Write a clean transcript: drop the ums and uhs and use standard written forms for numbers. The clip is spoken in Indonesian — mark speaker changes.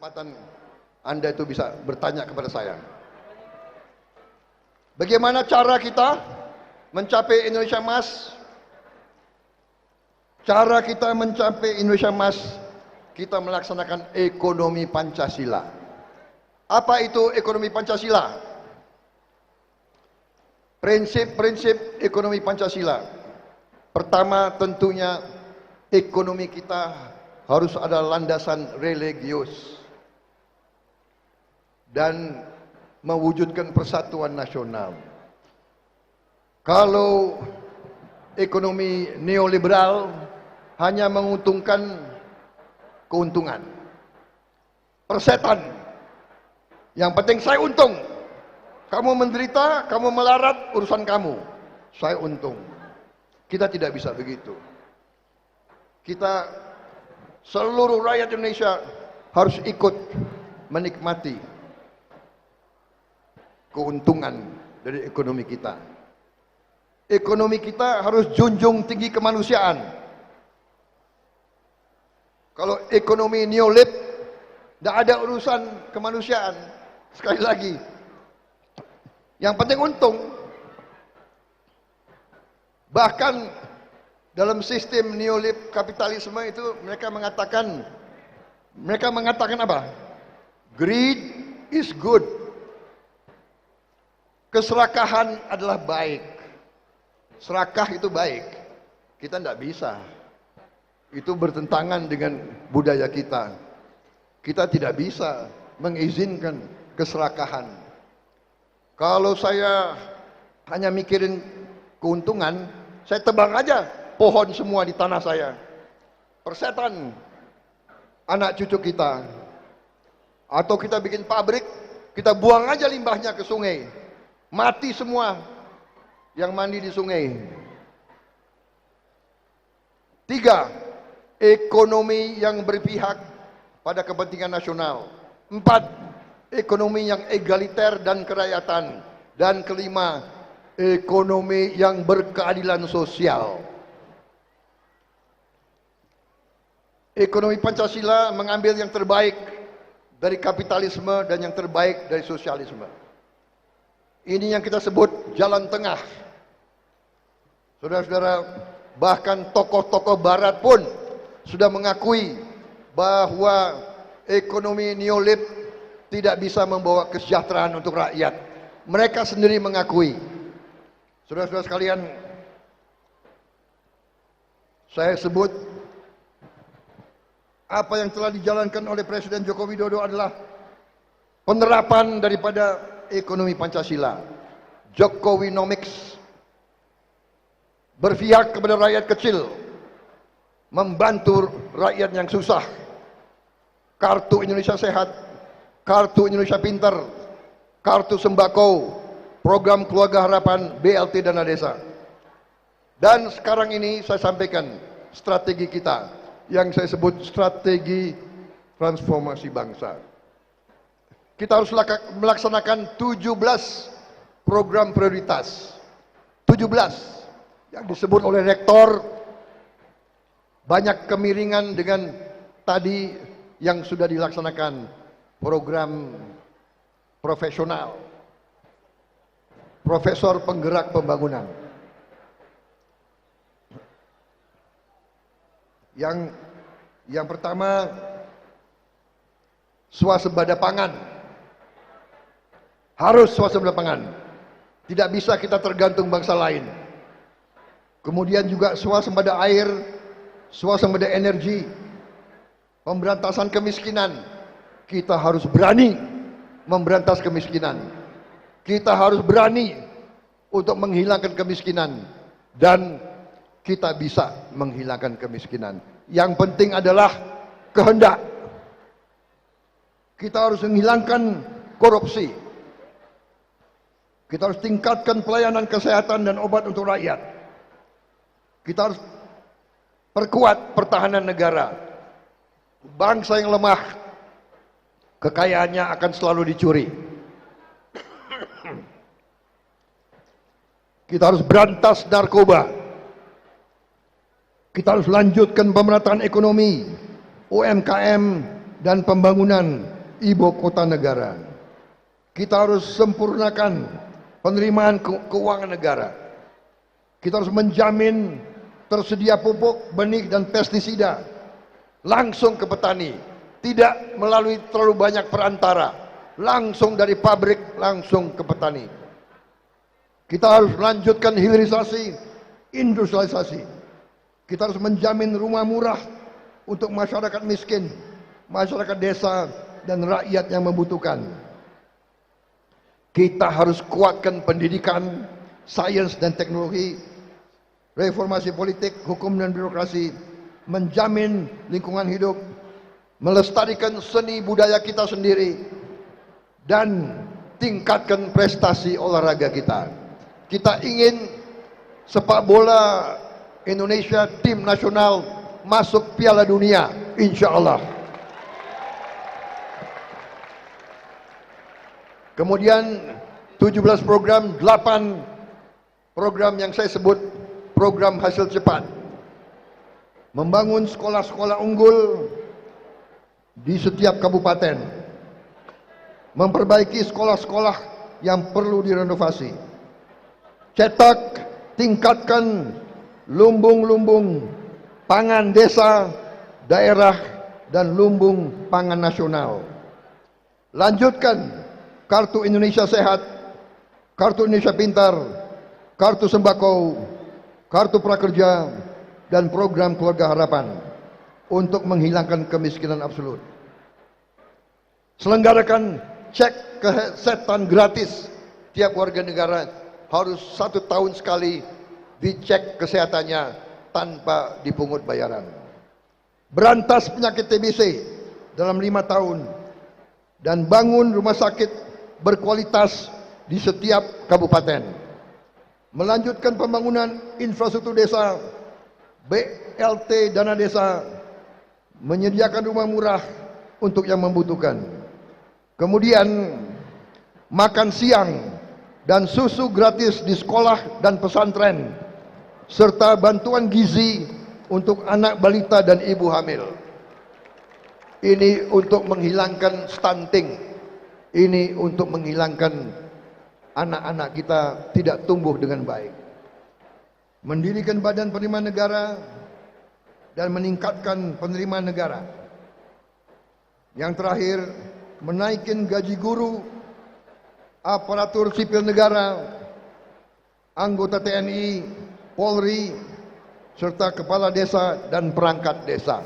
Speaker 1: kesempatan Anda itu bisa bertanya kepada saya. Bagaimana cara kita mencapai Indonesia Emas? Cara kita mencapai Indonesia Emas, kita melaksanakan ekonomi Pancasila. Apa itu ekonomi Pancasila? Prinsip-prinsip ekonomi Pancasila. Pertama, tentunya ekonomi kita harus ada landasan religius dan mewujudkan persatuan nasional. Kalau ekonomi neoliberal hanya menguntungkan keuntungan, persetan, yang penting saya untung. Kamu menderita, kamu melarat, urusan kamu. Saya untung. Kita tidak bisa begitu. Kita, seluruh rakyat Indonesia harus ikut menikmati keuntungan dari ekonomi kita. Ekonomi kita harus junjung tinggi kemanusiaan. Kalau ekonomi neolib, tidak ada urusan kemanusiaan. Sekali lagi, yang penting untung. Bahkan dalam sistem neolib kapitalisme itu mereka mengatakan apa? Greed is good. Keserakahan adalah baik. Serakah itu baik. Kita tidak bisa. Itu bertentangan dengan budaya kita. Kita tidak bisa mengizinkan keserakahan. Kalau saya hanya mikirin keuntungan, saya tebang aja pohon semua di tanah saya. Persetan anak cucu kita. Atau kita bikin pabrik, kita buang aja limbahnya ke sungai. Mati semua yang mandi di sungai. 3. Ekonomi yang berpihak pada kepentingan nasional. 4. Ekonomi yang egaliter dan kerakyatan. Dan 5. Ekonomi yang berkeadilan sosial. Ekonomi Pancasila mengambil yang terbaik dari kapitalisme dan yang terbaik dari sosialisme. Ini yang kita sebut jalan tengah. Saudara-saudara, bahkan tokoh-tokoh barat pun sudah mengakui bahwa ekonomi neolib tidak bisa membawa kesejahteraan untuk rakyat. Mereka sendiri mengakui. Saudara-saudara sekalian, saya sebut apa yang telah dijalankan oleh Presiden Joko Widodo adalah penerapan daripada ekonomi Pancasila. Jokowinomics, berpihak kepada rakyat kecil, membantu rakyat yang susah. Kartu Indonesia Sehat, Kartu Indonesia Pintar, Kartu Sembako, Program Keluarga Harapan, BLT Dana Desa. Dan sekarang ini saya sampaikan strategi kita yang saya sebut strategi transformasi bangsa. Kita harus melaksanakan 17 program prioritas. 17 yang disebut oleh rektor. Banyak kemiringan dengan tadi yang sudah dilaksanakan program profesional. Profesor penggerak pembangunan. Yang pertama, swasembada pangan. Harus swasembada pangan. Tidak bisa kita tergantung bangsa lain. Kemudian juga swasembada air, swasembada energi, pemberantasan kemiskinan. Kita harus berani memberantas kemiskinan. Kita harus berani untuk menghilangkan kemiskinan. Dan kita bisa menghilangkan kemiskinan. Yang penting adalah kehendak. Kita harus menghilangkan korupsi. Kita harus tingkatkan pelayanan kesehatan dan obat untuk rakyat. Kita harus perkuat pertahanan negara. Bangsa yang lemah, kekayaannya akan selalu dicuri. Kita harus berantas narkoba. Kita harus lanjutkan pemerataan ekonomi, UMKM, dan pembangunan ibu kota negara. Kita harus sempurnakan penerimaan keuangan negara. Kita harus menjamin tersedia pupuk, benih, dan pestisida langsung ke petani, tidak melalui terlalu banyak perantara, langsung dari pabrik langsung ke petani. Kita harus lanjutkan hilirisasi, industrialisasi. Kita harus menjamin rumah murah untuk masyarakat miskin, masyarakat desa, dan rakyat yang membutuhkan. Kita harus kuatkan pendidikan, sains dan teknologi, reformasi politik, hukum dan birokrasi, menjamin lingkungan hidup, melestarikan seni budaya kita sendiri, dan tingkatkan prestasi olahraga kita. Kita ingin sepak bola Indonesia tim nasional masuk Piala Dunia, insya Allah. Kemudian 17 program, 8 program yang saya sebut program hasil cepat. Membangun sekolah-sekolah unggul di setiap kabupaten. Memperbaiki sekolah-sekolah yang perlu direnovasi. Cetak, tingkatkan lumbung-lumbung pangan desa, daerah, dan lumbung pangan nasional. Lanjutkan Kartu Indonesia Sehat, Kartu Indonesia Pintar, Kartu Sembako, Kartu Prakerja, dan program Keluarga Harapan untuk menghilangkan kemiskinan absolut. Selenggarakan cek kesehatan gratis. Tiap warga negara harus 1 tahun sekali dicek kesehatannya tanpa dipungut bayaran. Berantas penyakit TBC dalam 5 tahun dan bangun rumah sakit berkualitas di setiap kabupaten. Melanjutkan pembangunan infrastruktur desa, BLT dana desa, menyediakan rumah murah untuk yang membutuhkan. Kemudian makan siang dan susu gratis di sekolah dan pesantren, serta bantuan gizi untuk anak balita dan ibu hamil. Ini untuk menghilangkan stunting. Ini untuk menghilangkan anak-anak kita tidak tumbuh dengan baik. Mendirikan badan penerimaan negara dan meningkatkan penerimaan negara. Yang terakhir, menaikkan gaji guru, aparatur sipil negara, anggota TNI, Polri, serta kepala desa dan perangkat desa.